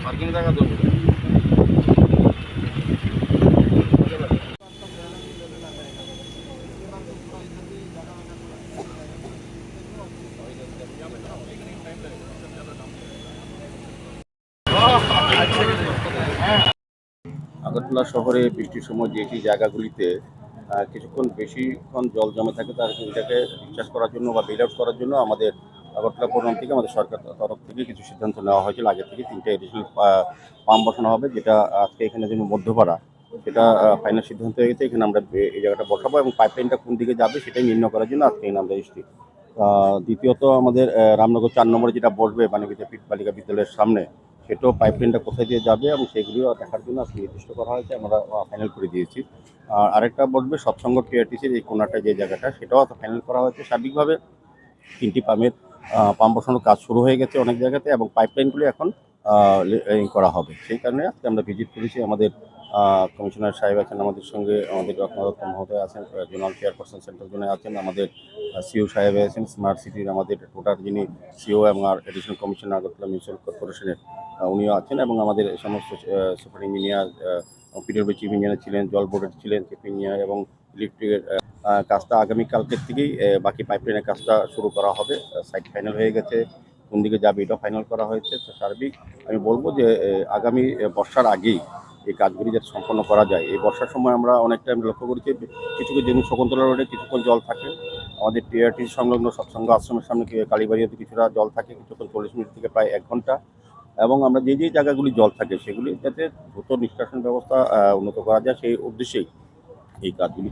Parking জায়গা দেবো। আগরতলা শহরে বৃষ্টির সময় যে জায়গাগুলিতে কিছুক্ষণ বেশিক্ষণ জল জমে থাকে তার এটাকে রিচার্জ করার জন্য বা বেল আউট করার জন্য আমাদের আগরতলা পৌরনিগম থেকে আমাদের সরকার তরফ থেকে কিছু সিদ্ধান্ত নেওয়া হয়েছিল। আগে থেকে 3টে এডিশনাল পাম্প বসানো হবে, যেটা আজকে এখানে যেন মধ্যপাড়া সেটা ফাইনাল সিদ্ধান্ত হয়ে গেছে। এখানে আমরা এই জায়গাটা বসাবো এবং পাইপলাইনটা কোন দিকে যাবে সেটাই নির্ণয় করার জন্য আজকে এখানে আমরা এসেছি। দ্বিতীয়ত আমাদের রামনগর 4 নম্বরে যেটা বসবে বাণিজ্য বালিকা বিদ্যালয়ের সামনে, সেটাও পাইপলাইনটা কোথায় দিয়ে যাবে এবং সেগুলিও দেখার জন্য আজকে নির্দিষ্ট করা হয়েছে, আমরা ফাইনাল করে দিয়েছি। আর আরেকটা বসবে সৎসঙ্গ টিআরটিসির এই কোনাটা যে জায়গাটা, সেটাও ফাইনাল করা হয়েছে। সার্বিকভাবে 3টি পাম্প বসানোর কাজ শুরু হয়ে গেছে অনেক জায়গাতে এবং পাইপলাইনগুলি এখন করা হবে। সেই কারণে আজকে আমরা ভিজিট করেছি। আমাদের কমিশনার সাহেব আছেন আমাদের সঙ্গে, আমাদের রত্নাদত্ত মহোদয় আছেন, জোনাল চেয়ারপারসন সেন্ট্রাল জোনে আছেন, আমাদের সিও সাহেব আছেন, স্মার্ট সিটির আমাদের টোটাল যিনি সিও এবং আর এডিশনাল কমিশনার আগরতলা মিউনিসিপাল কর্পোরেশনের উনিও আছেন, এবং আমাদের সমস্ত super engineer, PWD chief engineer ছিলেন, জল বোর্ডের ছিলেন চিফ ইঞ্জিনিয়ার, এবং ইলেকট্রিকের কাজটা আগামীকালকের থেকেই বাকি পাইপলাইনের কাজটা শুরু করা হবে। সাইট ফাইনাল হয়ে গেছে, কোন দিকে যাবে এটাও ফাইনাল করা হয়েছে। তো সার্বিক আমি বলবো যে আগামী বর্ষার আগেই এই কাজগুলি যাতে সম্পন্ন করা যায়। এই বর্ষার সময় আমরা অনেকটা আমি লক্ষ্য করেছি কিছু কিছু যেমন শকুন্তলা রোডে কিছুক্ষণ জল থাকে, আমাদের টিআরটি সংলগ্ন সৎসঙ্গ আশ্রমের সামনে কালীবাড়িতে কিছুটা জল থাকে কিছুক্ষণ, 40 মিনিট থেকে প্রায় 1 ঘন্টা। এবং আমরা যে জায়গাগুলি জল থাকে সেগুলি যাতে দ্রুত নিষ্কাশন ব্যবস্থা উন্নত করা যায় সেই উদ্দেশ্যেই এই কাজগুলি